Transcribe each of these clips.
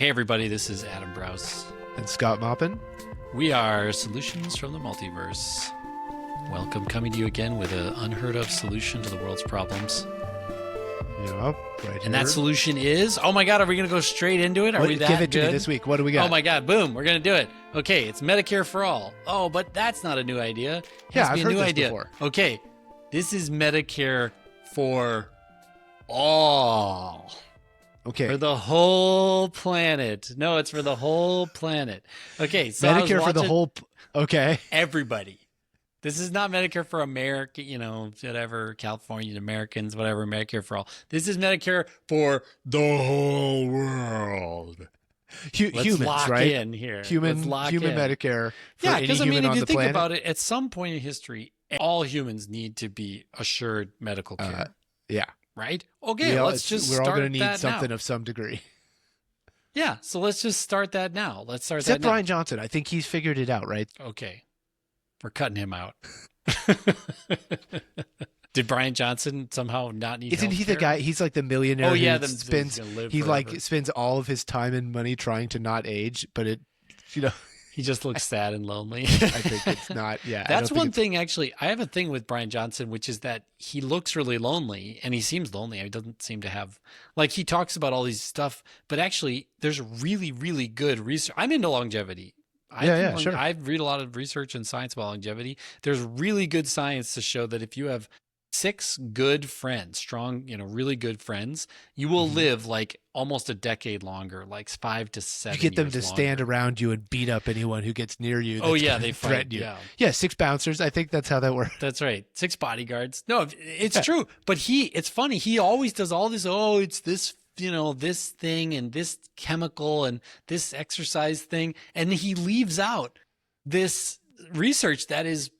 Hey everybody, this is Adam Brous. And Scott Maupin. We are Solutions from the Multiverse. Welcome, coming to you again with an unheard of solution to the world's problems. Yep, right And that solution is, oh my God, are we going to go straight into it? Are we that Give it good? to me this week. What do we got? Oh my God, boom, we're going to do it. Okay, it's Medicare for all. Oh, but that's not a new idea. It has to be I've a heard new this idea. before. Okay, this is Medicare for all. Okay. For the whole planet. No, it's for the whole planet. Okay, so Medicare for the whole... Okay. Everybody. This is not Medicare for America, whatever, California Americans, whatever, Medicare for all. This is Medicare for the whole world. Humans, lock right? in here. Human in. Medicare for yeah, any because human if on you the think planet. about it, at some point in history, all humans need to be assured medical care. Yeah. Right? Okay, let's just we're start all going to need that something now. of some degree. Yeah, so let's just start that now. Let's start Except that now. Brian Johnson. I think he's figured it out, right? Okay. We're cutting him out. Did Brian Johnson somehow not need Isn't he healthcare? the guy? He's like the millionaire Oh, yeah, who he's gonna live he forever. spends all of his time and money trying to not age, but He just looks sad and lonely. I think it's not. Yeah. That's one thing, actually. I have a thing with Brian Johnson, which is that he looks really lonely, and he seems lonely. He doesn't seem to have, like, he talks about all these stuff, but actually, there's really, really good research. I'm into longevity. Sure. I read a lot of research and science about longevity. There's really good science to show that if you have 6 good friends, strong, really good friends, you will live like almost a decade longer, like 5 to 7 You get them years to stand longer. around you and beat up anyone who gets near you. Oh, yeah, gonna they threaten fight. you. Yeah. 6 bouncers. I think that's how that works. That's right. 6 bodyguards. No, it's true. But it's funny. He always does all this. Oh, it's this, this thing and this chemical and this exercise thing. And he leaves out this research that is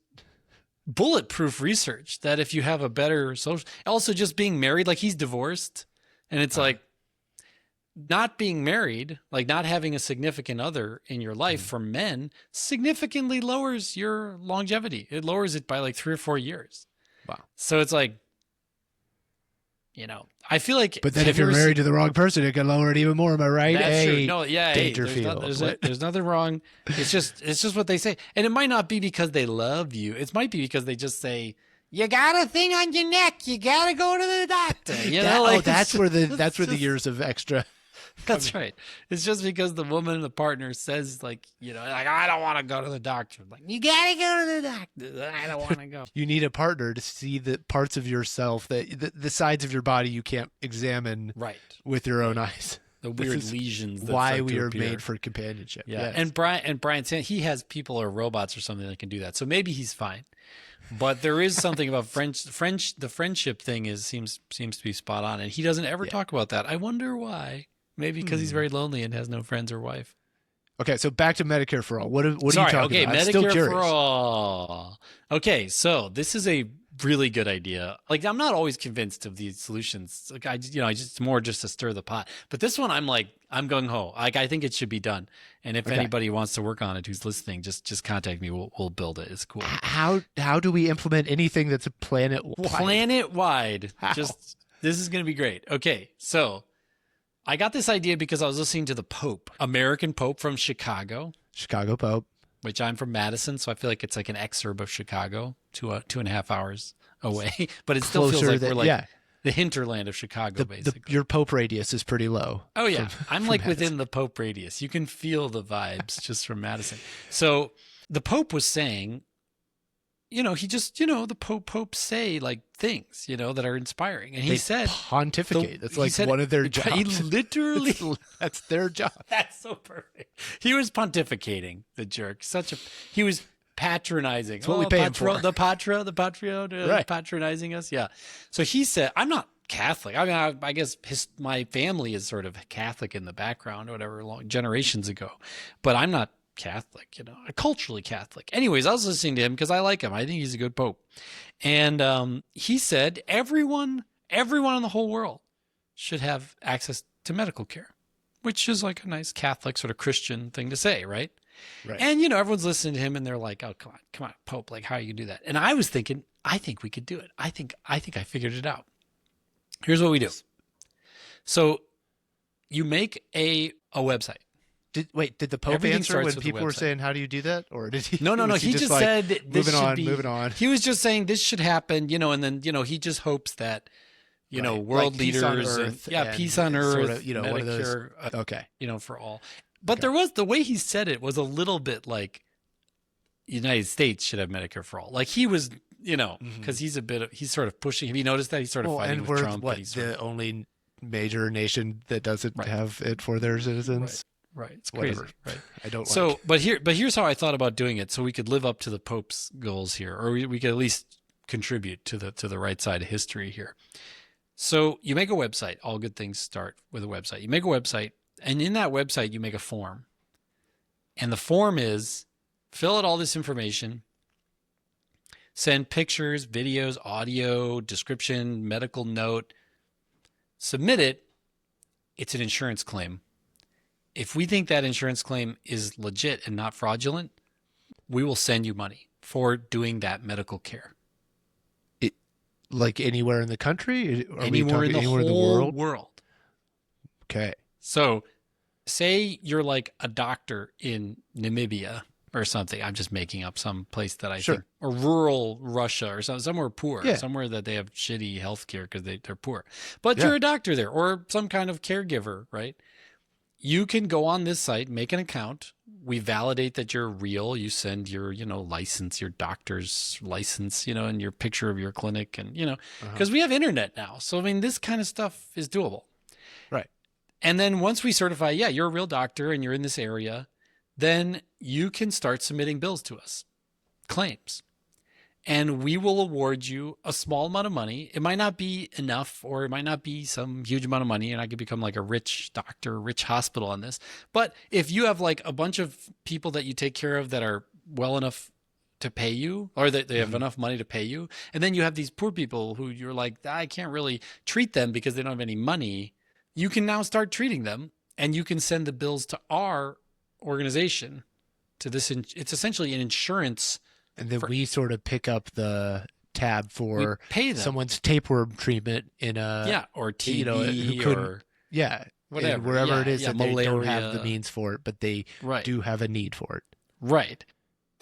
bulletproof research, that if you have a better social, also just being married, like he's divorced, and it's like not being married, like not having a significant other in your life for men significantly lowers your longevity. It lowers it by like 3 or 4 years. Wow. So it's like, I feel like, But then if you're married to the wrong person, it can lower it even more. Am I right? That's true. No, yeah. Dangerfield. There's nothing wrong. It's just what they say. And it might not be because they love you. It might be because they just say, you got a thing on your neck. You got to go to the doctor. That's where the years of extra. That's right. It's just because the woman, the partner says like, I don't want to go to the doctor. Like, you got to go to the doctor. I don't want to go. You need a partner to see the parts of yourself, the sides of your body you can't examine with your own eyes. The weird lesions. That why start to we are appear. made for companionship. Yeah. Yes. And Brian said he has people or robots or something that can do that. So maybe he's fine. But there is something about the friendship thing seems to be spot on. And he doesn't ever talk about that. I wonder why. Maybe because he's very lonely and has no friends or wife. Okay, so back to Medicare for all. What are you talking about? I'm still Medicare curious. for all. Okay, so this is a really good idea. Like, I'm not always convinced of these solutions. Like, I just more just to stir the pot. But this one, I'm gung ho. Like, I think it should be done. And if anybody wants to work on it, who's listening, just contact me. We'll build it. It's cool. How do we implement anything that's a planet-wide? Planet-wide. How? This is going to be great. Okay, so I got this idea because I was listening to the Pope, American Pope from Chicago. Chicago Pope. Which I'm from Madison, so I feel like it's like an exurb of Chicago, 2.5 hours away. But it still feels like we're like the hinterland of Chicago, basically. Your Pope radius is pretty low. Oh, yeah. I'm like Madison. within the Pope radius. You can feel the vibes just from Madison. So the Pope was saying, he just, the Popes say like things, that are inspiring. And he said, pontificate. That's like one of their jobs. He literally, that's their job. That's so perfect. He was pontificating, the jerk. He was patronizing. That's what we pay him for. The patrio, patronizing us. Yeah. So he said, I'm not Catholic. I mean, I guess my family is sort of Catholic in the background or whatever, generations ago, but I'm not Catholic, culturally Catholic. Anyways, I was listening to him because I like him. I think he's a good Pope. And he said everyone in the whole world should have access to medical care, which is like a nice Catholic sort of Christian thing to say, right? Right. And, everyone's listening to him and they're like, oh, come on, Pope, like, how you do that? And I was thinking, I think we could do it. I think I figured it out. Here's what we do. So you make a A website. Did the Pope Everything answer starts when with people the were website. saying, how do you do that? Or did he? No. He just like, said this moving on. He was just saying this should happen, and then, he just hopes that, world like leaders peace on earth and peace on earth, sort of, Medicare, one of those. Okay. For all. But there was, the way he said it was a little bit like United States should have Medicare for all. Like he was, because he's sort of pushing. Have you noticed that he's sort of fighting and with we're Trump? the only major nation that doesn't have it for their citizens. Right. It's crazy. Whatever. Right. I don't so, but here's how I thought about doing it, so we could live up to the Pope's goals here, or we could at least contribute to the right side of history here. So you make a website. All good things start with a website. You make a website, and in that website you make a form. And the form is fill out all this information, send pictures, videos, audio, description, medical note, submit it. It's an insurance claim. If we think that insurance claim is legit and not fraudulent, we will send you money for doing that medical care. Like anywhere in the country? Anywhere in the whole world. Okay. So say you're like a doctor in Namibia or something. I'm just making up some place that I think, or rural Russia or somewhere poor, somewhere that they have shitty healthcare because they're poor. But you're a doctor there, or some kind of caregiver, right? You can go on this site, make an account. We validate that you're real. You send your, license, your doctor's license, and your picture of your clinic, and, because we have internet now. So, I mean, this kind of stuff is doable. Right. And then once we certify, you're a real doctor and you're in this area, then you can start submitting bills to us, claims. And we will award you a small amount of money. It might not be enough, or it might not be some huge amount of money, and I could become like a rich doctor, rich hospital on this. But if you have like a bunch of people that you take care of that are well enough to pay you, or that they have enough money to pay you, and then you have these poor people who you're like, I can't really treat them because they don't have any money, you can now start treating them, and you can send the bills to our organization, to this. It's essentially an insurance. And then we sort of pick up the tab for pay them. Someone's tapeworm treatment in a or TB or whatever, and wherever it is that malaria. They don't have the means for it, but they do have a need for it. Right.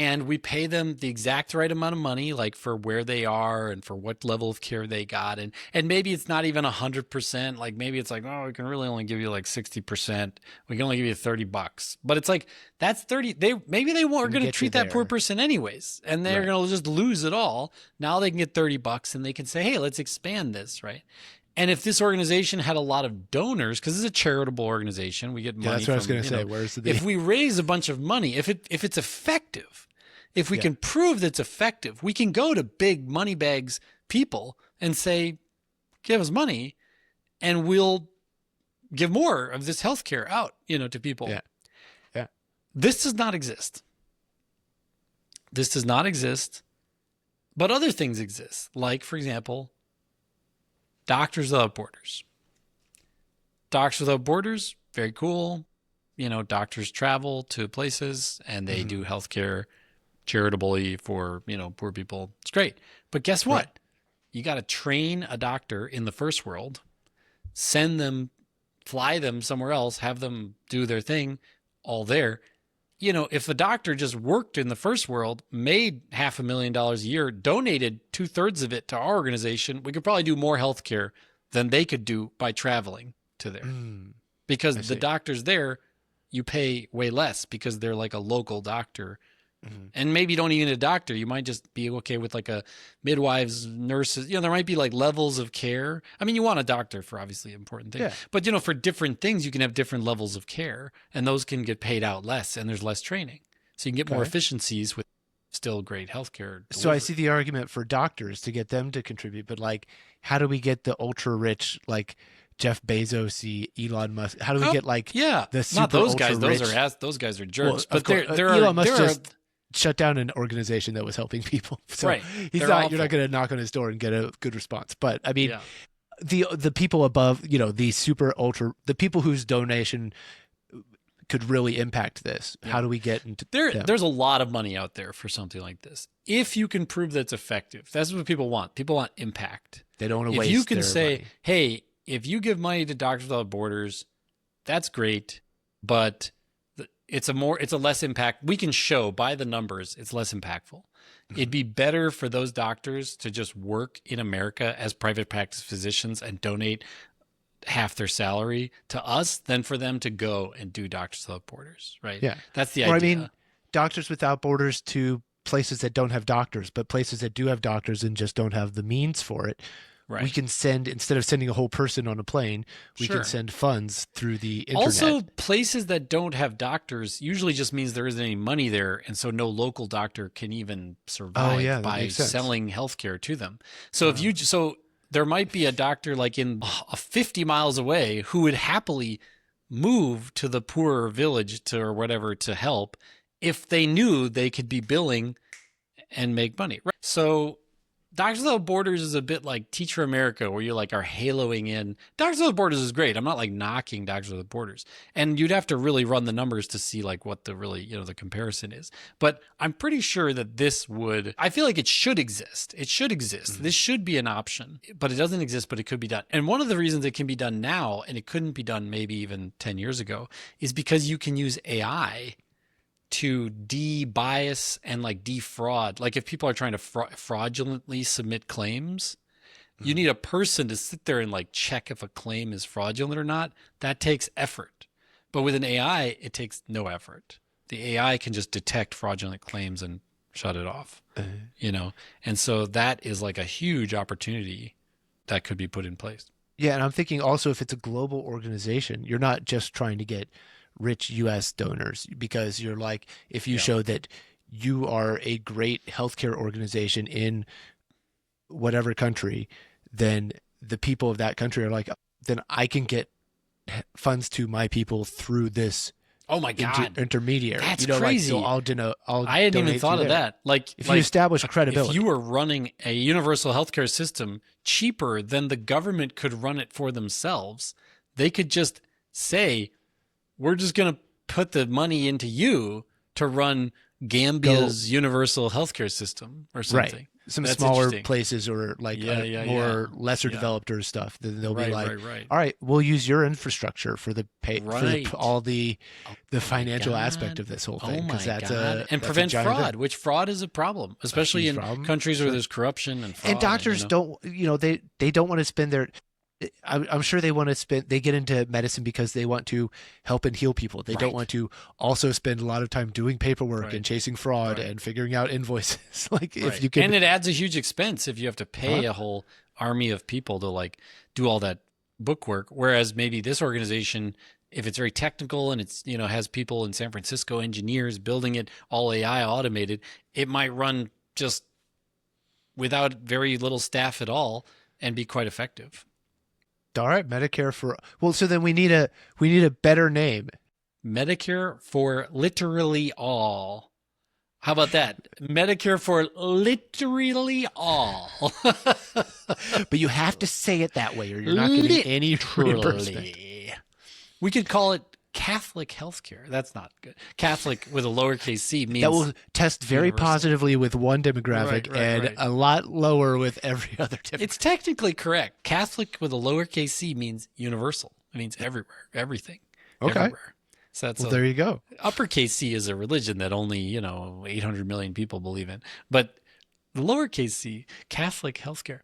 And we pay them the exact right amount of money, like for where they are and for what level of care they got. And maybe it's not even 100%. Like maybe it's like, oh, we can really only give you like 60%. We can only give you $30. But it's like, that's 30. Maybe they weren't going to treat that poor person anyways. And they're going to just lose it all. Now they can get $30 and they can say, hey, let's expand this. Right. And if this organization had a lot of donors, because this is a charitable organization, we get money. That's what I was going to say. Where's the if we raise a bunch of money, if it's effective, if we can prove that it's effective, we can go to big money bags people and say, give us money and we'll give more of this healthcare out, to people. Yeah. This does not exist. This does not exist. But other things exist. Like, for example, Doctors Without Borders. Doctors Without Borders, very cool. Doctors travel to places and they do healthcare charitably for, poor people. It's great. But guess what? Right. You got to train a doctor in the first world, send them, fly them somewhere else, have them do their thing all there. If the doctor just worked in the first world, made $500,000 a year, donated 2/3 of it to our organization, we could probably do more healthcare than they could do by traveling to there. Because the doctors there, you pay way less because they're like a local doctor. And maybe you don't even need a doctor. You might just be okay with like a midwives, nurses. There might be like levels of care. I mean, you want a doctor for obviously important things. Yeah. But, for different things, you can have different levels of care. And those can get paid out less and there's less training. So you can get more efficiencies with still great healthcare. So I see the argument for doctors to get them to contribute. But like, how do we get the ultra rich, like Jeff Bezos, Elon Musk? How do we get like the super not those ultra guys? Rich? Those guys are jerks. Well, but Elon Musk just shut down an organization that was helping people. So you're not going to knock on his door and get a good response. But I mean, the people above, the super ultra, the people whose donation could really impact this. Yeah. How do we get into them? There's a lot of money out there for something like this. If you can prove that it's effective, that's what people want. People want impact. They don't want to waste. If you can say, money. hey, if you give money to Doctors Without Borders, that's great. but it's a less impact. We can show by the numbers it's less impactful. It'd be better for those doctors to just work in America as private practice physicians and donate half their salary to us than for them to go and do Doctors Without Borders, right? Yeah. That's the idea. I mean, Doctors Without Borders to places that don't have doctors, but places that do have doctors and just don't have the means for it. Right. We can send, instead of sending a whole person on a plane, we can send funds through the internet. Also, places that don't have doctors usually just means there isn't any money there, and so no local doctor can even survive by selling healthcare to them. So there might be a doctor like in 50 miles away who would happily move to the poorer village or whatever to help if they knew they could be billing and make money. Right? So Doctors Without Borders is a bit like Teacher America, where you like are haloing in. Doctors Without Borders is great. I'm not like knocking Doctors Without Borders. And you'd have to really run the numbers to see like what the really, the comparison is. But I'm pretty sure that I feel like it should exist. It should exist. Mm-hmm. This should be an option, but it doesn't exist, but it could be done. And one of the reasons it can be done now, and it couldn't be done maybe even 10 years ago, is because you can use AI to de-bias and like defraud. Like if people are trying to fraudulently submit claims, you need a person to sit there and like check if a claim is fraudulent or not. That takes effort. But with an AI, it takes no effort. The AI can just detect fraudulent claims and shut it off, And so that is like a huge opportunity that could be put in place. Yeah. And I'm thinking also, if it's a global organization, you're not just trying to get rich U.S. donors, because you're like, if you show that you are a great healthcare organization in whatever country, then the people of that country are like, then I can get funds to my people through this. Oh my God, intermediary. That's crazy. Like, so I hadn't even thought of that. Like if you establish credibility, if you were running a universal healthcare system cheaper than the government could run it for themselves, they could just say, we're just going to put the money into you to run Gambia's universal healthcare system or something. Right. Some smaller places or like more lesser developed or stuff. Then they'll be like, all right, we'll use your infrastructure for all the financial aspect of this whole thing. Because and prevent fraud, which fraud is a problem, especially in countries where there's corruption and fraud. And doctors don't, they don't want to spend their... I'm sure they get into medicine because they want to help and heal people. They don't want to also spend a lot of time doing paperwork and chasing fraud and figuring out invoices. If you can, and it adds a huge expense if you have to pay a whole army of people to like do all that bookwork. Whereas maybe this organization, if it's very technical and it's, has people in San Francisco, engineers building it, all AI automated, it might run just without very little staff at all and be quite effective. All right, Medicare for... Well, so then we need a better name. Medicare for literally all. How about that? Medicare for literally all. But you have to say it that way or you're not getting any reimbursement. We could call it Catholic healthcare. That's not good. Catholic with a lowercase c means that will test very universal. Positively with one demographic and a lot lower with every other demographic. It's technically correct. Catholic with a lowercase c means universal. It means everywhere, everything. Okay. Everywhere. So that's there you go. Uppercase c is a religion that only 800 million people believe in, but the lowercase c, Catholic healthcare.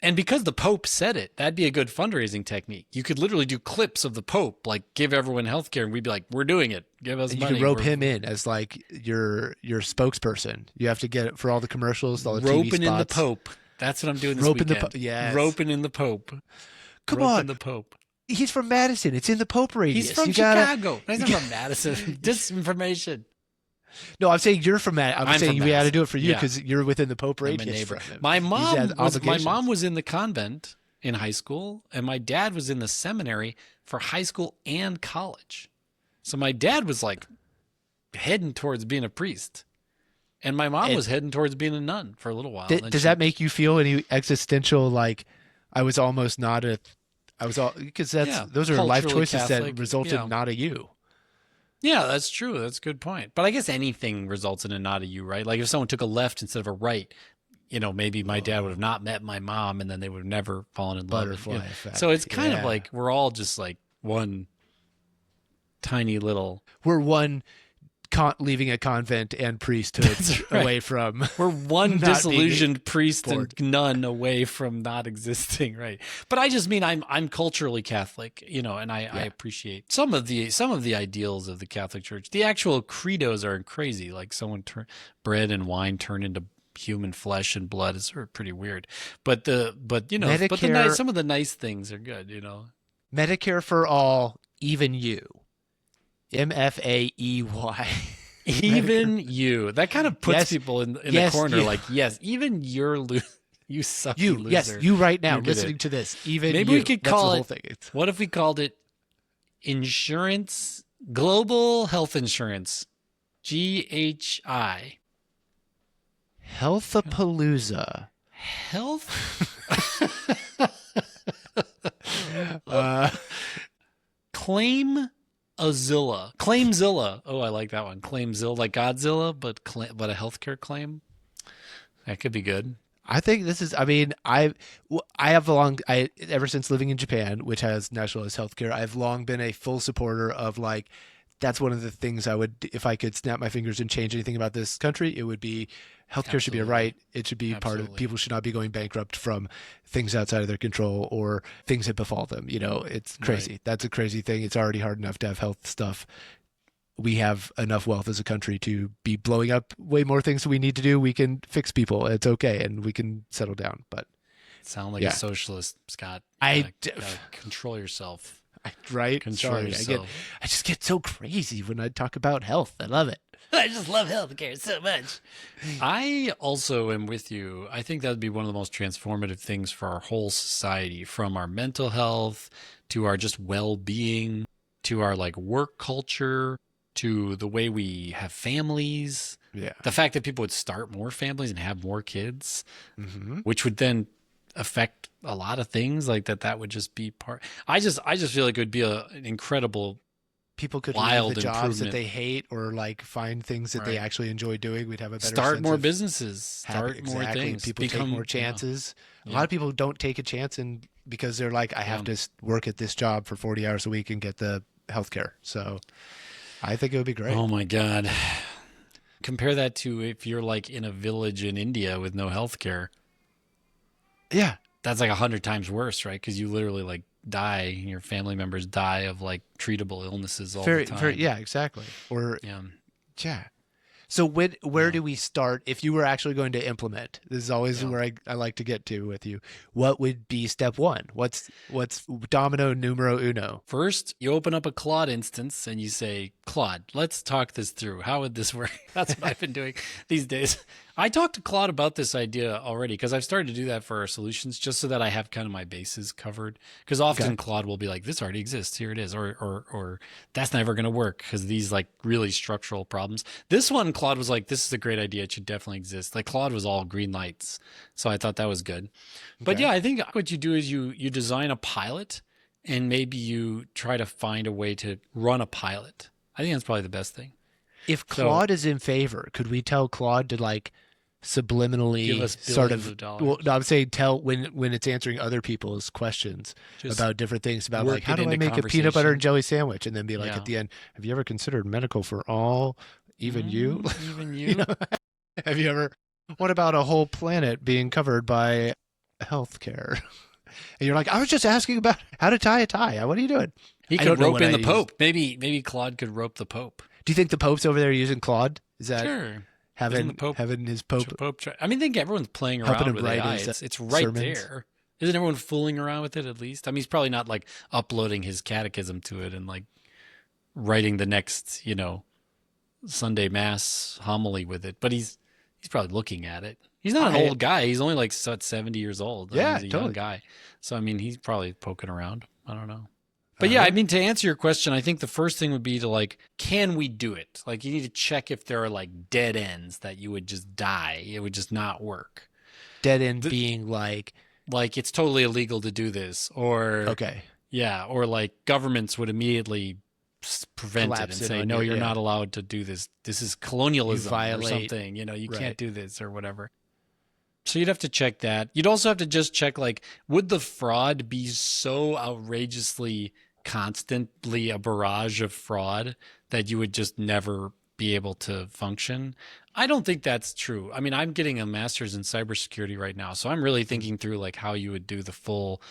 And because the Pope said it, that'd be a good fundraising technique. You could literally do clips of the Pope, like give everyone healthcare, and we'd be like, "We're doing it. Give us money." You could rope him in as like your spokesperson. You have to get it for all the commercials, all the TV spots. Roping in the Pope. That's what I'm doing this weekend. Yes. Roping in the Pope. Come on, the Pope. He's from Madison. It's in the Pope radius. He's from Chicago. He's not from Madison. Disinformation. No, I'm saying you're from Madison. I'm saying we had to do it for you because you're within the Pope radius. My mom was in the convent in high school, and my dad was in the seminary for high school and college. So my dad was like heading towards being a priest, and my mom was heading towards being a nun for a little while. Does that make you feel any existential? Like I was almost not a. I was all because those are life choices Catholic, that resulted not a you. Yeah, that's true. That's a good point. But I guess anything results in a not a you, right? Like if someone took a left instead of a right, maybe my dad would have not met my mom and then they would have never fallen in love. Butterfly effect. So it's kind of like we're all just like one tiny little. We're one leaving a convent and priesthood away from. We're one disillusioned priest and nun away from not existing, right? But I just mean I'm culturally Catholic, and I appreciate some of the ideals of the Catholic Church. The actual credos are crazy, like bread and wine turn into human flesh and blood is sort of pretty weird. But some of the nice things are good, Medicare for all, even you. MFAEY. Even you. That kind of puts people in the corner. You. Like, yes, even you sucky loser. Yes, you right now listening to this. Even maybe you. We could call it. What if we called it insurance? Global health insurance. GHI. Healthapalooza. Health. Claimzilla. Oh, I like that one. Claimzilla, like Godzilla, but a healthcare claim. That could be good. I think this is. I mean, ever since living in Japan, which has nationalized healthcare, I've long been a full supporter of like. That's one of the things I would, if I could snap my fingers and change anything about this country, it would be healthcare should be a right. It should be part of, people should not be going bankrupt from things outside of their control or things that befall them. It's crazy. Right. That's a crazy thing. It's already hard enough to have health stuff. We have enough wealth as a country to be blowing up way more things that we need to do. We can fix people. It's okay. And we can settle down. But sound like a socialist, Scott. Control yourself. Right? Sorry, I just get so crazy when I talk about health. I love it. I just love healthcare so much. I also am with you. I think that would be one of the most transformative things for our whole society, from our mental health to our just well-being, to our like work culture, to the way we have families. Yeah. The fact that people would start more families and have more kids, which would then affect a lot of things like that would just be part. I just feel like it would be an incredible, people could wild leave the jobs that they hate or like find things that they actually enjoy doing. We'd have a better start more businesses, start more things, people take more chances. A lot of people don't take a chance because they're like, I have to work at this job for 40 hours a week and get the healthcare. So I think it would be great. Oh my God. Compare that to if you're like in a village in India with no healthcare. Yeah. That's like 100 times worse, right? Because you literally like die, your family members die of like treatable illnesses all the time. Yeah, exactly. Or yeah. So where do we start if you were actually going to implement? This is always where I like to get to with you. What would be step one? What's domino numero uno? First, you open up a Claude instance and you say, Claude, let's talk this through. How would this work? That's what I've been doing these days. I talked to Claude about this idea already because I've started to do that for our solutions just so that I have kind of my bases covered. Because often Claude will be like, this already exists, here it is. Or that's never going to work because these like really structural problems. This one, Claude was like, this is a great idea. It should definitely exist. Like Claude was all green lights. So I thought that was good. But yeah, I think what you do is you design a pilot and maybe you try to find a way to run a pilot. I think that's probably the best thing. If Claude is in favor, could we tell Claude to like subliminally sort of, well, no, I'm saying tell when it's answering other people's questions about different things about like, how do I make a peanut butter and jelly sandwich? And then be like at the end, have you ever considered medical for all, even you? Even you? Have you ever, what about a whole planet being covered by healthcare? And you're like, I was just asking about how to tie a tie. What are you doing? He could rope in the Pope. Maybe Claude could rope the Pope. Do you think the Pope's over there using Claude? Is that sure? Having his Pope. I mean, I think everyone's playing around with AI. It's right sermons. There. Isn't everyone fooling around with it at least? I mean, he's probably not like uploading his catechism to it and like writing the next, Sunday Mass homily with it. But he's probably looking at it. He's not an old guy. He's only like 70 years old. Yeah, he's a young guy. So, I mean, he's probably poking around. I don't know. But yeah, I mean, to answer your question, I think the first thing would be to like, can we do it? Like, you need to check if there are like dead ends that you would just die. It would just not work. Dead end being like it's totally illegal to do this, or yeah, or like governments would immediately prevent it and say, no, you're not allowed to do this. This is colonialism or something. You can't do this or whatever. So you'd have to check that. You'd also have to just check, like, would the fraud be so outrageously constantly a barrage of fraud that you would just never be able to function. I don't think that's true. I mean, I'm getting a master's in cybersecurity right now, so I'm really thinking through like how you would do the full,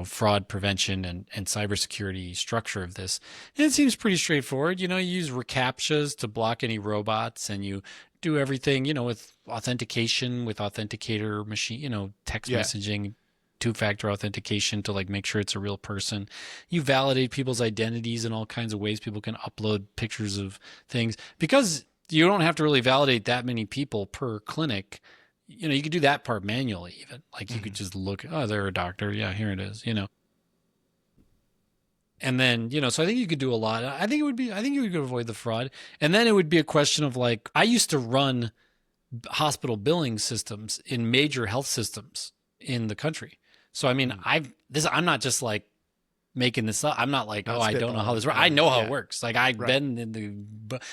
fraud prevention and cybersecurity structure of this. And it seems pretty straightforward. You use reCAPTCHAs to block any robots, and you do everything, with authentication, with authenticator machine, text messaging, two-factor authentication to like make sure it's a real person. You validate people's identities in all kinds of ways. People can upload pictures of things because you don't have to really validate that many people per clinic. You could do that part manually even. Like you could just look, oh, they're a doctor. Yeah, here it is, And then, so I think you could do a lot. I think you could avoid the fraud. And then it would be a question of like, I used to run hospital billing systems in major health systems in the country. So, I mean, I'm not just like making this up. I'm not like, I don't know how this works. I know how it works. Like I've been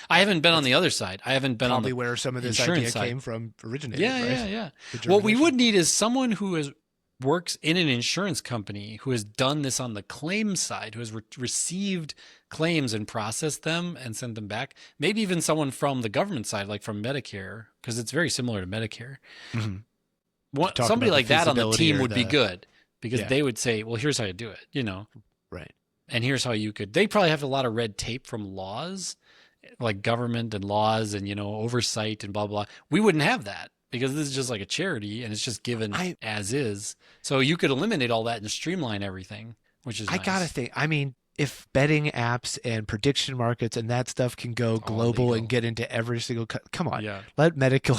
I haven't been on the other side. I haven't been probably on where some of this idea came from originated. Yeah. What we would need is someone who works in an insurance company who has done this on the claim side, who has received claims and processed them and sent them back. Maybe even someone from the government side, like from Medicare, because it's very similar to Medicare. Somebody like that on the team would be good because they would say, well, here's how you do it, Right. And here's how you could. They probably have a lot of red tape from laws, like government and laws and, oversight and blah, blah. We wouldn't have that because this is just like a charity and it's just given as is. So you could eliminate all that and streamline everything, which is nice. I got to think. I mean, if betting apps and prediction markets and that stuff can go global and get into every single come on, let medical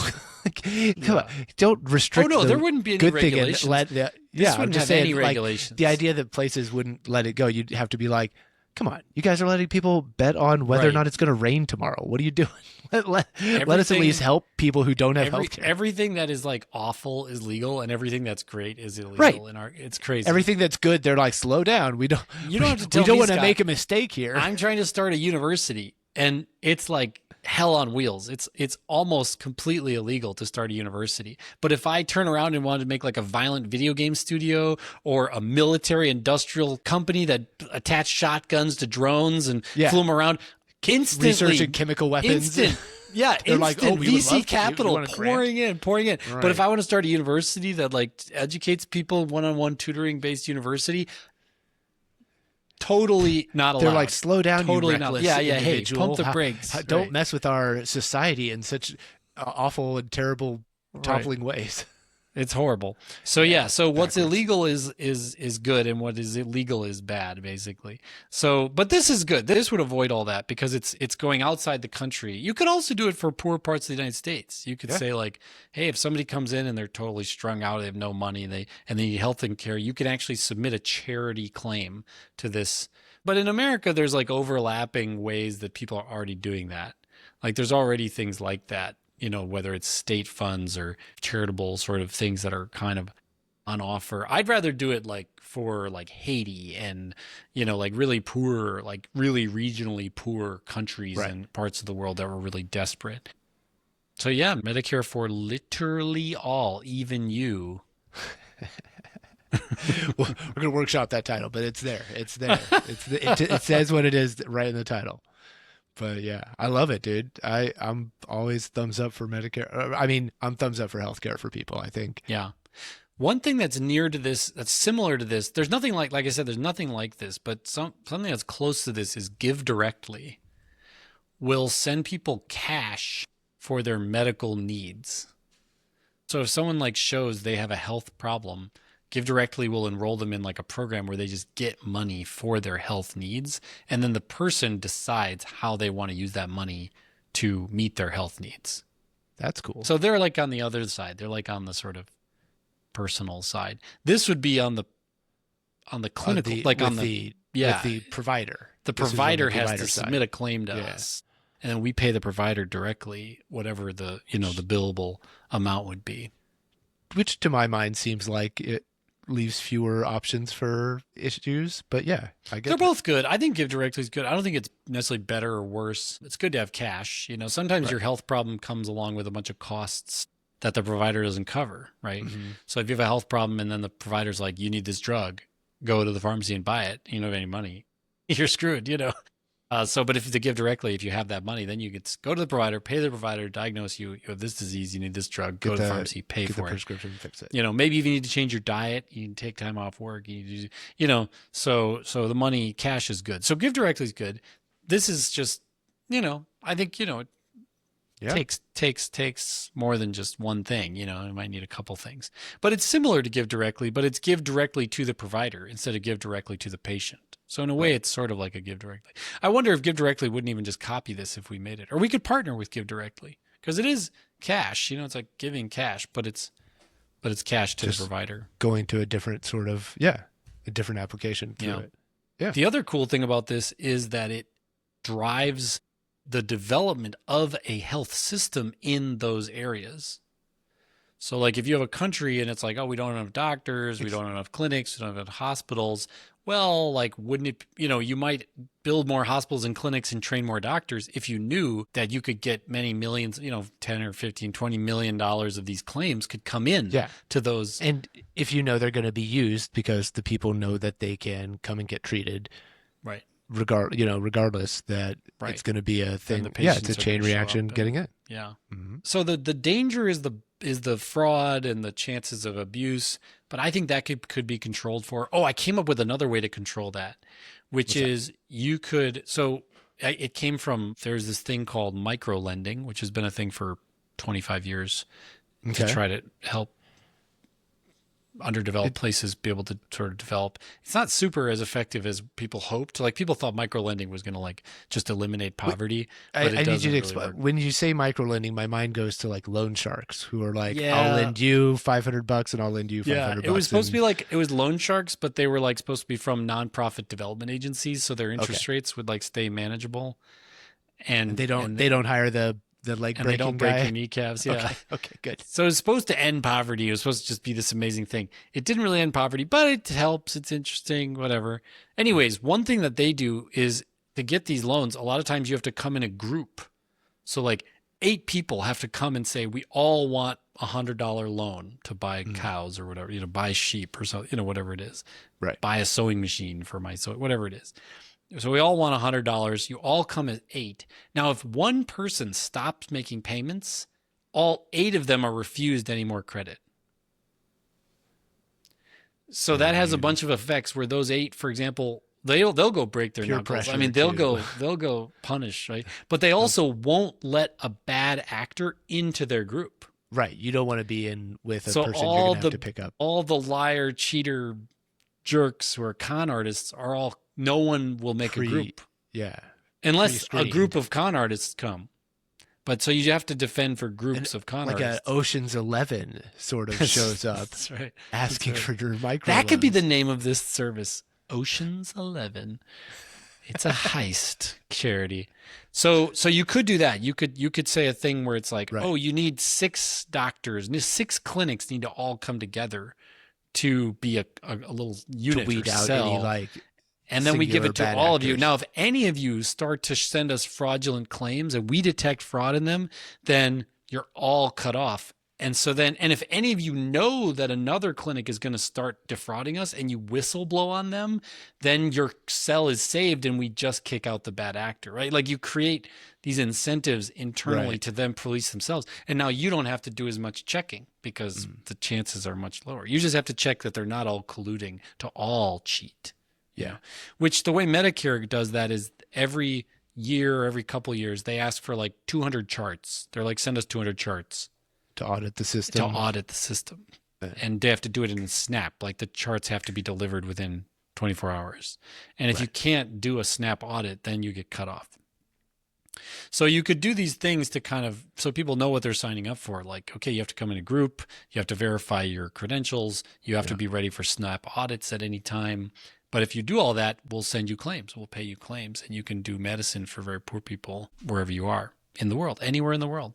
come on, don't restrict. Oh no, there wouldn't be any regulations. I'm just saying, any regulations. The idea that places wouldn't let it go, you'd have to be like, come on, you guys are letting people bet on whether or not it's going to rain tomorrow. What are you doing? Let us at least help people who don't have healthcare. Everything that is like awful is legal, and everything that's great is illegal. Right. It's crazy. Everything that's good, they're like, slow down. You don't have to tell me, we don't want to make a mistake here. I'm trying to start a university, and it's like hell on wheels. It's almost completely illegal to start a university. But if I turn around and wanted to make like a violent video game studio or a military industrial company that attached shotguns to drones and flew them around, instantly researching chemical weapons. Instant like, VC capital pouring in. Right. But if I want to start a university that like educates people, one-on-one tutoring based university, totally not allowed. They're like, slow down, totally you reckless Hey, individual. pump the brakes. Don't mess with our society in such awful and terrible, toppling ways. It's horrible. So so what's illegal is good, and what is illegal is bad, basically. So, but this is good. This would avoid all that because it's going outside the country. You could also do it for poor parts of the United States. You could say like, hey, if somebody comes in and they're totally strung out, they have no money, and they need health and care, you can actually submit a charity claim to this. But in America, there's like overlapping ways that people are already doing that. Like there's already things like that. Whether it's state funds or charitable sort of things that are kind of on offer. I'd rather do it like for like Haiti and, like really poor, like really regionally poor countries and parts of the world that were really desperate. So Medicare for literally all, even you. We're going to workshop that title, but it's there. It's there. It says what it is right in the title. But I love it, dude. I'm always thumbs up for Medicare. I mean, I'm thumbs up for healthcare for people, I think. Yeah. One thing that's near to this, that's similar to this, there's nothing like I said, there's nothing like this, but something that's close to this is Give Directly will send people cash for their medical needs. So if someone like shows they have a health problem, Give Directly will enroll them in like a program where they just get money for their health needs. And then the person decides how they want to use that money to meet their health needs. That's cool. So they're like on the other side. They're like on the sort of personal side. This would be on the clinical, with the provider. The provider has to submit a claim to us. And then we pay the provider directly, whatever the billable amount would be. Which to my mind seems like it leaves fewer options for issues, but I get they're both good. I think Give Directly is good. I don't think it's necessarily better or worse. It's good to have cash. Sometimes your health problem comes along with a bunch of costs that the provider doesn't cover, right? Mm-hmm. So if you have a health problem and then the provider's like, you need this drug, go to the pharmacy and buy it. You don't have any money. you're screwed, but if to give directly, if you have that money, then you could go to the provider, pay the provider, diagnose you have this disease, you need this drug, go to the pharmacy, pay for it. Prescription, fix it. Maybe even need to change your diet. You can take time off work. So the money, cash is good. So give directly is good. This is just, I think, it takes more than just one thing. You might need a couple things, but it's similar to give directly, but it's give directly to the provider instead of give directly to the patient. So in a way, it's sort of like a give directly. I wonder if give directly wouldn't even just copy this if we made it, or we could partner with give directly because it is cash. It's like giving cash, but it's cash to just the provider. Going to a different sort of a different application through it. Yeah. The other cool thing about this is that it drives the development of a health system in those areas. So like if you have a country and it's like, oh, we don't have enough doctors, we don't have enough clinics, we don't have enough hospitals. Well, like, wouldn't it, you might build more hospitals and clinics and train more doctors if you knew that you could get many millions, 10 or 15, $20 million of these claims could come in to those. And if they're going to be used because the people know that they can come and get treated. Right. Regardless that it's going to be a thing. It's a chain reaction getting in. Yeah. Mm-hmm. So the danger is the fraud and the chances of abuse, but I think that could be controlled for. Oh, I came up with another way to control that, which is you could. So it came from, there's this thing called micro lending, which has been a thing for 25 years to try to help underdeveloped places be able to sort of develop. It's not super as effective as people hoped. Like people thought micro lending was going to like just eliminate poverty. I need you to explain. When you say micro lending, my mind goes to like loan sharks who are like, I'll lend you $500 and I'll lend you $500. Yeah, it was supposed to be like, it was loan sharks, but they were like supposed to be from nonprofit development agencies. So their interest rates would like stay manageable. And they don't hire the leg breaking guy. They don't break your kneecaps. Yeah. Okay, good. So it's supposed to end poverty. It was supposed to just be this amazing thing. It didn't really end poverty, but it helps. It's interesting, whatever. Anyways, one thing that they do is to get these loans, a lot of times you have to come in a group. So like 8 people have to come and say, we all want $100 loan to buy cows or whatever, buy sheep or something, whatever it is. Right. Buy a sewing machine for my sewing, whatever it is. So we all want $100. You all come as 8. Now, if one person stops making payments, all 8 of them are refused any more credit. So that has a bunch of effects where those 8, for example, they'll go break their knuckles. I mean, they'll go punish, right? But they also won't let a bad actor into their group. Right. You don't want to be in with a person you're going to have to pick up. All the liar, cheater, jerks who are con artists are all. No one will make a group. Yeah. Unless a group of con artists come. But so you have to defend for groups of con artists. Like an Ocean's 11 sort of shows up. That's right. Asking for your micro. That could be the name of this service. Ocean's 11. It's a heist charity. So you could do that. You could say a thing where it's like, oh, you need 6 doctors, 6 clinics need to all come together to be a little unit to weed or out cell. Any and then we give it to all of you. actors. Now, if any of you start to send us fraudulent claims and we detect fraud in them, then you're all cut off. And if any of you know that another clinic is going to start defrauding us and you whistle blow on them, then your cell is saved and we just kick out the bad actor, right? Like you create these incentives internally to them police themselves. And now you don't have to do as much checking because the chances are much lower. You just have to check that they're not all colluding to all cheat. Yeah. Which the way Medicare does that is every year, every couple of years, they ask for like 200 charts. They're like, send us 200 charts. To audit the system. And they have to do it in a snap. Like the charts have to be delivered within 24 hours. And if you can't do a snap audit, then you get cut off. So you could do these things to kind of, so people know what they're signing up for. Like, okay, you have to come in a group. You have to verify your credentials. You have to be ready for snap audits at any time. But if you do all that, we'll send you claims. We'll pay you claims. And you can do medicine for very poor people wherever you are in the world, anywhere in the world.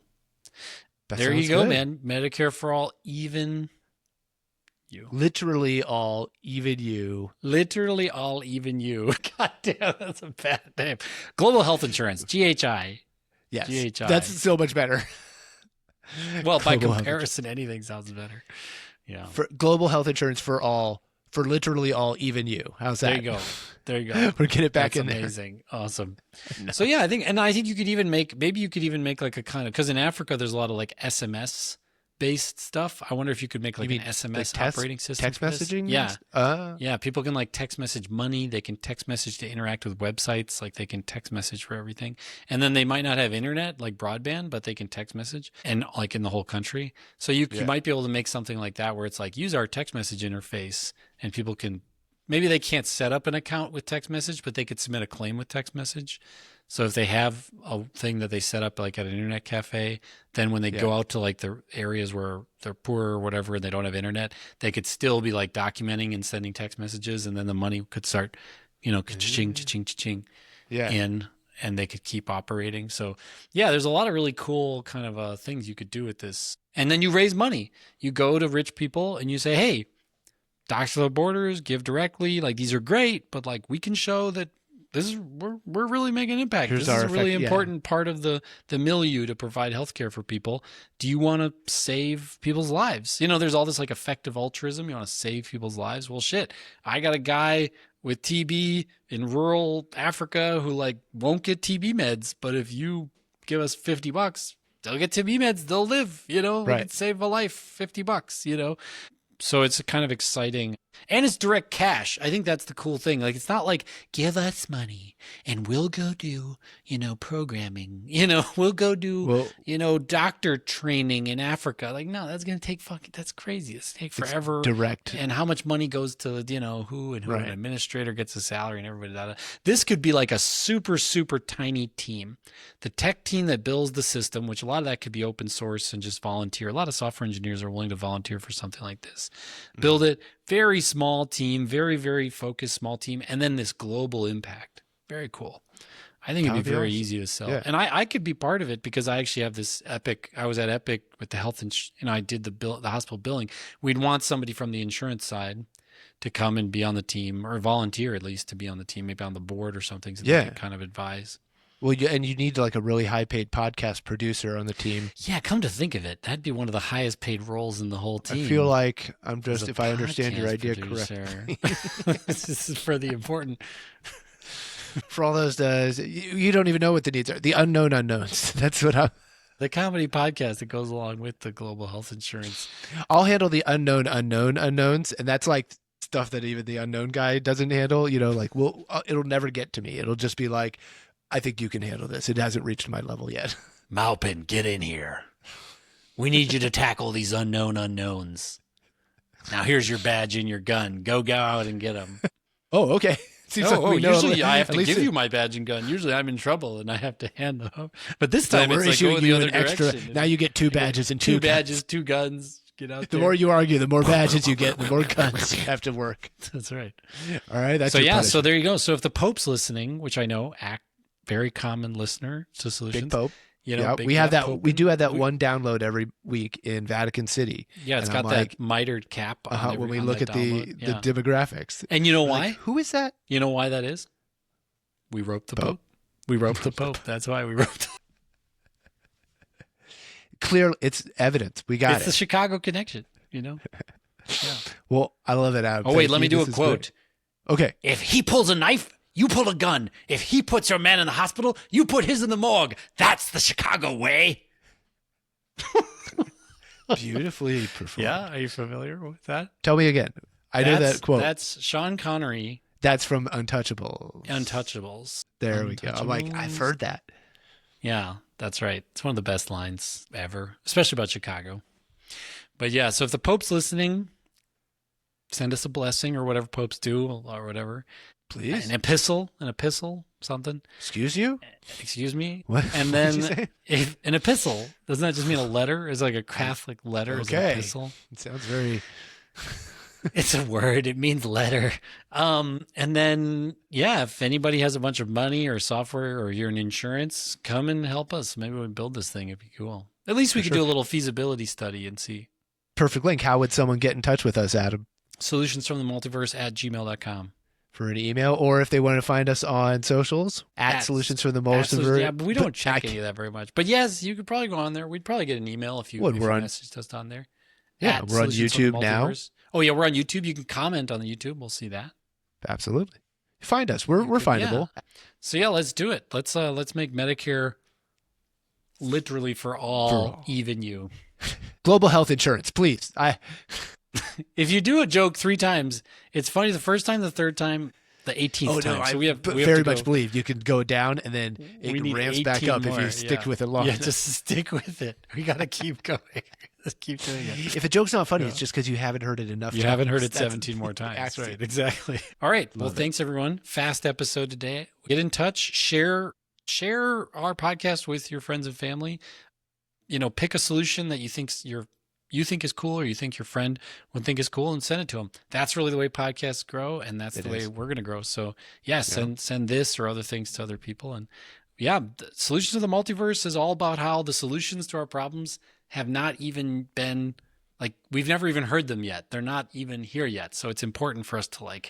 There you go, man. Medicare for all, even you. Literally all, even you. Literally all, even you. God damn, that's a bad name. Global Health Insurance, GHI. Yes. GHI. That's so much better. Well, by comparison, anything sounds better. Yeah. For global health insurance for all for literally all, even you. How's that? There you go. We're getting it back in there. Amazing. Awesome. So yeah, I think you could even make like a kind of, because in Africa there's a lot of like SMS based stuff. I wonder if you could make like an SMS like operating system. Text messaging? Yeah. Yeah. People can like text message money. They can text message to interact with websites. Like they can text message for everything. And then they might not have internet, like broadband, but they can text message, and like in the whole country. So you might be able to make something like that where it's like, use our text message interface, and people can, maybe they can't set up an account with text message, but they could submit a claim with text message. So if they have a thing that they set up like at an internet cafe, then when they go out to like the areas where they're poor or whatever and they don't have internet, they could still be like documenting and sending text messages, and then the money could start, cha-ching, cha-ching, cha-ching in, and they could keep operating. So yeah, there's a lot of really cool kind of things you could do with this. And then you raise money. You go to rich people and you say, hey, Doctors Without Borders, give directly. Like, these are great, but like we can show that we're really making an impact. This is a really important part of the milieu to provide healthcare for people. Do you want to save people's lives? There's all this like effective altruism. You want to save people's lives? Well, shit, I got a guy with TB in rural Africa who like won't get TB meds, but if you give us $50, they'll get TB meds. They'll live. We can save a life. $50. So it's kind of exciting. And it's direct cash. I think that's the cool thing. Like, it's not like, give us money and we'll go do, programming. We'll go do, doctor training in Africa. Like, no, that's going to take that's crazy. It's going to take forever. Direct. And how much money goes to, who and who. An administrator gets a salary and everybody. This could be like a super, super tiny team. The tech team that builds the system, which a lot of that could be open source and just volunteer. A lot of software engineers are willing to volunteer for something like this. Build it. Very small team, very, very focused small team, and then this global impact. Very cool. I think it'd be very easy to sell. And I could be part of it because I actually have this Epic. I was at Epic with the health, I did the hospital billing. We'd want somebody from the insurance side to come and be on the team, or volunteer at least to be on the team, maybe on the board or something, so they can kind of advise. Well, and you need like a really high-paid podcast producer on the team. Yeah, come to think of it, that'd be one of the highest-paid roles in the whole team. I feel like I'm just, if I understand your idea correctly. This is for the important. For all those, you don't even know what the needs are. The unknown unknowns. That's what I'm. The comedy podcast that goes along with the global health insurance. I'll handle the unknown unknowns, and that's like stuff that even the unknown guy doesn't handle. Like, it'll never get to me. It'll just be like, I think you can handle this. It hasn't reached my level yet. Maupin, get in here. We need you to tackle these unknown unknowns. Now here's your badge and your gun. Go out and get them. Oh, okay. Usually I have to give you my badge and gun. Usually I'm in trouble and I have to hand them up. But this time it's like going the other direction. Now you get two badges and two badges, 2 guns. Get out the more you argue, the more badges you get, the more guns you have to work. That's right. All right. That's so there you go. So if the Pope's listening, which I know, very common listener to Solutions. Big Pope. Big we have that. Pope. We do have that one download every week in Vatican City. Yeah, it's got that mitered cap on when we look at the demographics. And you know why? Who is that? You know why that is? We roped the Pope. We roped the Pope. That's why we roped. Clear, it's evidence. We got it. It's the Chicago connection. Yeah. Well, I love it, Adam. Oh wait, let me do a quote. Okay. If he pulls a knife, you pull a gun. If he puts your man in the hospital, you put his in the morgue. That's the Chicago way. Beautifully performed. Yeah, are you familiar with that? Tell me again. I know that quote. That's Sean Connery. That's from Untouchables. Untouchables. There we go. I'm like, I've heard that. Yeah, that's right. It's one of the best lines ever, especially about Chicago. But yeah, so if the Pope's listening, send us a blessing or whatever popes do or whatever. Please. An epistle, something. Excuse you? Excuse me? What? And then an epistle, doesn't that just mean a letter? It's like a Catholic letter. Is an epistle. It sounds very... It's a word. It means letter. And then, if anybody has a bunch of money or software or you're in insurance, come and help us. Maybe we build this thing. It'd be cool. At least we could do a little feasibility study and see. Perfect link. How would someone get in touch with us, Adam? solutionsfromthemultiverse@gmail.com. For an email, or if they want to find us on socials, at Solutions from the Multiverse. Yeah, but we don't check any of that very much. But yes, you could probably go on there. We'd probably get an email if you messaged us on there. Yeah, we're on YouTube now. Oh yeah, we're on YouTube. You can comment on the YouTube. We'll see that. Absolutely. Find us. We're findable. Yeah. So yeah, let's do it. Let's make Medicare literally for all, even you. Global health insurance, please. If you do a joke 3 times, it's funny the first time, the third time, the 18th time. No, so we have very much believe you can go down and then it ramps back up if you stick with it long enough. Yeah, just stick with it. We got to keep going. Just keep doing it. If a joke's not funny, it's just because you haven't heard it enough times. You haven't heard it 17 more times. That's right. Exactly. All right. Well, thanks everyone. Fast episode today. Get in touch. Share our podcast with your friends and family. Pick a solution that you think is cool, or you think your friend would think is cool, and send it to them. That's really the way podcasts grow, and that's the way we're going to grow. So send this or other things to other people. And the Solutions of the Multiverse is all about how the solutions to our problems have not even been, we've never even heard them yet. They're not even here yet. So it's important for us to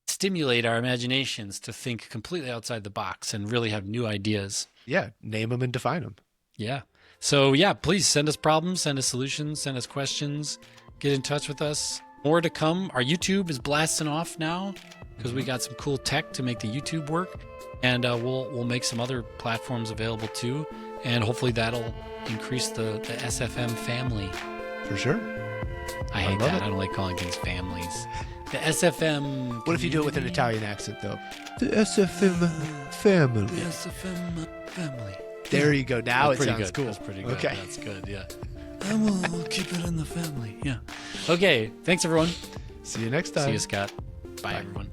stimulate our imaginations to think completely outside the box and really have new ideas. Yeah. Name them and define them. Yeah. So please send us problems, send us solutions, send us questions, get in touch with us. More to come. Our YouTube is blasting off now because we got some cool tech to make the YouTube work, and we'll make some other platforms available too, and hopefully that'll increase the SFM family. For sure. I hate that. I don't like calling things families. The SFM. What if you do it with an Italian accent though? The SFM family. The SFM family. There you go. Now it sounds good. Cool. That's pretty good. Okay. That's good. Yeah. And we'll keep it in the family. Yeah. Okay. Thanks, everyone. See you next time. See you, Scott. Bye. Everyone.